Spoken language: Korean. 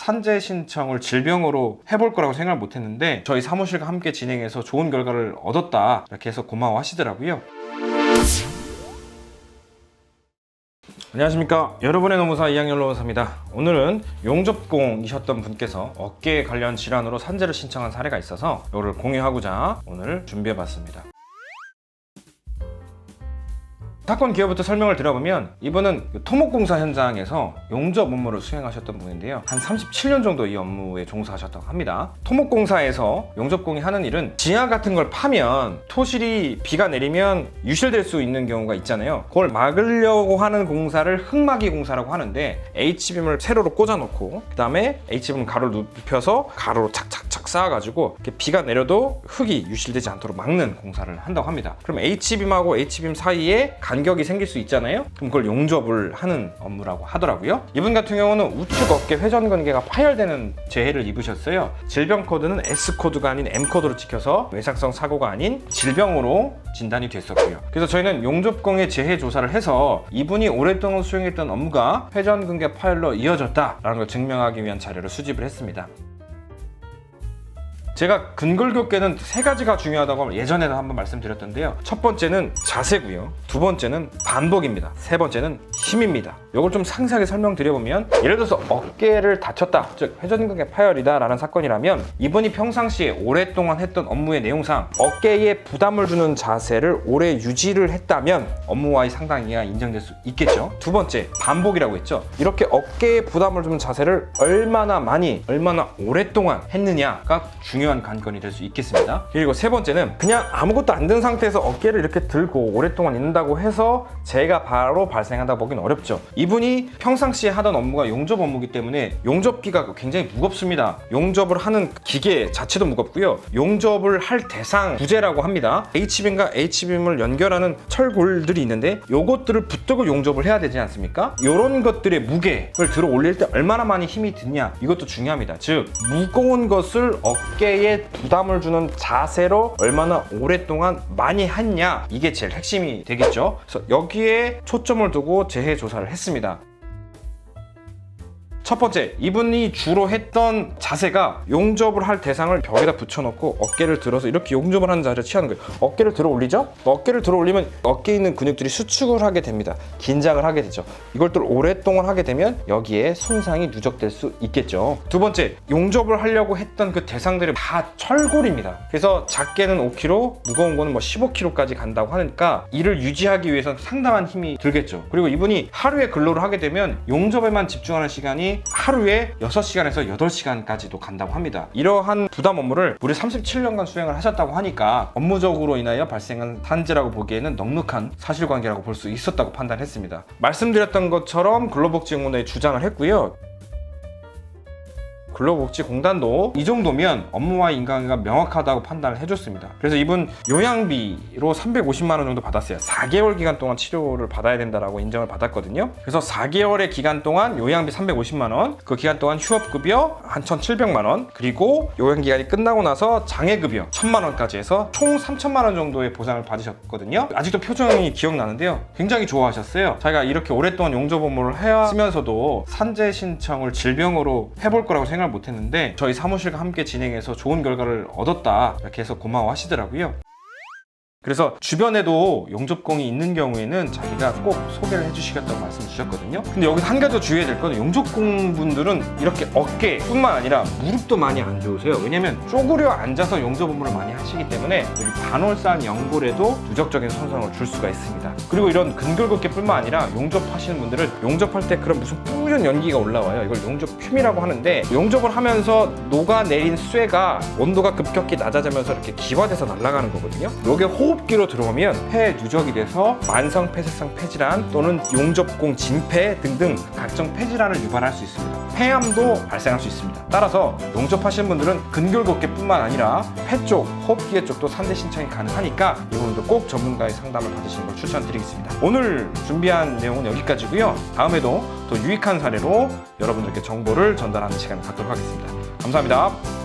산재 신청을 질병으로 해볼 거라고 생각을 못 했는데 저희 사무실과 함께 진행해서 좋은 결과를 얻었다 이렇게 해서 고마워 하시더라고요. 안녕하십니까, 여러분의 노무사 이학년 노무사입니다. 오늘은 용접공이셨던 분께서 어깨 관련 질환으로 산재를 신청한 사례가 있어서 이거를 공유하고자 오늘 준비해봤습니다. 사건 기여부터 설명을 드려보면 이분은 토목공사 현장에서 용접 업무를 수행하셨던 분인데요, 한 37년 정도 이 업무에 종사하셨다고 합니다. 토목공사에서 용접공이 하는 일은 지하 같은 걸 파면 토실이 비가 내리면 유실될 수 있는 경우가 있잖아요. 그걸 막으려고 하는 공사를 흙막이 공사라고 하는데, H빔을 세로로 꽂아놓고 그 다음에 H빔 가로를 눕혀서 가로로 착착착 쌓아가지고 이렇게 비가 내려도 흙이 유실되지 않도록 막는 공사를 한다고 합니다. 그럼 H빔하고 H빔 사이에 간격이 생길 수 있잖아요. 그럼 그걸 용접을 하는 업무라고 하더라고요. 이분 같은 경우는 우측 어깨 회전근개가 파열되는 재해를 입으셨어요. 질병 코드는 S코드가 아닌 M코드로 찍혀서 외상성 사고가 아닌 질병으로 진단이 됐었고요. 그래서 저희는 용접공의 재해 조사를 해서 이분이 오랫동안 수행했던 업무가 회전근개 파열로 이어졌다라는 걸 증명하기 위한 자료를 수집을 했습니다. 제가 근골격계는 세 가지가 중요하다고 예전에도 한번 말씀드렸던데요. 첫 번째는 자세고요, 두 번째는 반복입니다, 세 번째는 힘입니다. 이걸 좀 상세하게 설명드려보면, 예를 들어서 어깨를 다쳤다, 즉 회전근개 파열이다 라는 사건이라면 이분이 평상시에 오랫동안 했던 업무의 내용상 어깨에 부담을 주는 자세를 오래 유지를 했다면 업무와의 상당히가 인정될 수 있겠죠. 두 번째, 반복이라고 했죠. 이렇게 어깨에 부담을 주는 자세를 얼마나 많이, 얼마나 오랫동안 했느냐가 중요한 관건이 될 수 있겠습니다. 그리고 세 번째는 그냥 아무것도 안 든 상태에서 어깨를 이렇게 들고 오랫동안 있는다고 해서 재해가 바로 발생한다고 보기는 어렵죠. 이분이 평상시에 하던 업무가 용접 업무이기 때문에 용접기가 굉장히 무겁습니다. 용접을 하는 기계 자체도 무겁고요, 용접을 할 대상 부재라고 합니다. H빔과 H빔을 연결하는 철골들이 있는데 요것들을 붙들고 용접을 해야 되지 않습니까? 이런 것들의 무게를 들어 올릴 때 얼마나 많이 힘이 드냐, 이것도 중요합니다. 즉 무거운 것을 어깨에 부담을 주는 자세로 얼마나 오랫동안 많이 했냐, 이게 제일 핵심이 되겠죠. 그래서 여기에 초점을 두고 재해 조사를 했습니다. 첫 번째, 이분이 주로 했던 자세가 용접을 할 대상을 벽에다 붙여놓고 어깨를 들어서 이렇게 용접을 하는 자세를 취하는 거예요. 어깨를 들어 올리죠? 어깨를 들어 올리면 어깨에 있는 근육들이 수축을 하게 됩니다. 긴장을 하게 되죠. 이걸 또 오랫동안 하게 되면 여기에 손상이 누적될 수 있겠죠. 두 번째, 용접을 하려고 했던 그 대상들이 다 철골입니다. 그래서 작게는 5kg, 무거운 거는 뭐 15kg까지 간다고 하니까 이를 유지하기 위해서는 상당한 힘이 들겠죠. 그리고 이분이 하루에 근로를 하게 되면 용접에만 집중하는 시간이 하루에 6시간에서 8시간까지도 간다고 합니다. 이러한 부담 업무를 무려 37년간 수행을 하셨다고 하니까 업무적으로 인하여 발생한 산재라고 보기에는 넉넉한 사실관계라고 볼 수 있었다고 판단했습니다. 말씀드렸던 것처럼 근로복지공단에 주장을 했고요. 근로복지공단도 이 정도면 업무와 인간관계가 명확하다고 판단을 해줬습니다. 그래서 이분 요양비로 350만 원 정도 받았어요. 4개월 기간 동안 치료를 받아야 된다라고 인정을 받았거든요. 그래서 4개월의 기간 동안 요양비 350만 원, 그 기간 동안 휴업급여 한 1,700만 원, 그리고 요양기간이 끝나고 나서 장애급여 1,000만 원까지 해서 총 3,000만 원 정도의 보상을 받으셨거든요. 아직도 표정이 기억나는데요, 굉장히 좋아하셨어요. 자기가 이렇게 오랫동안 용접 업무를 해왔으면서도 산재 신청을 질병으로 해볼 거라고 생각을 못했는데 저희 사무실과 함께 진행해서 좋은 결과를 얻었다 이렇게 해서 고마워 하시더라고요. 그래서 주변에도 용접공이 있는 경우에는 자기가 꼭 소개를 해주시겠다고 말씀을 주셨거든요. 근데 여기 한 가지 더 주의해야 될 건, 용접공 분들은 이렇게 어깨뿐만 아니라 무릎도 많이 안 좋으세요. 왜냐면 쪼그려 앉아서 용접 업무를 많이 하시기 때문에 여기 반월산 연골에도 누적적인 손상을 줄 수가 있습니다. 그리고 이런 근골격계뿐만 아니라 용접하시는 분들은 용접할 때 그런 무슨 뿌연 연기가 올라와요. 이걸 용접퓨이라고 하는데, 용접을 하면서 녹아내린 쇠가 온도가 급격히 낮아지면서 이렇게 기화돼서 날아가는 거거든요. 이게 호흡기로 들어오면 폐에 누적이 돼서 만성 폐쇄성 폐질환 또는 용접공 진폐 등등 각종 폐질환을 유발할 수 있습니다. 폐암도 발생할 수 있습니다. 따라서 용접하시는 분들은 근골격계뿐만 아니라 폐 쪽, 호흡기계 쪽도 산재 신청이 가능하니까 이 부분도 꼭 전문가의 상담을 받으시는 걸 추천드리겠습니다. 오늘 준비한 내용은 여기까지고요. 다음에도 더 유익한 사례로 여러분들께 정보를 전달하는 시간을 갖도록 하겠습니다. 감사합니다.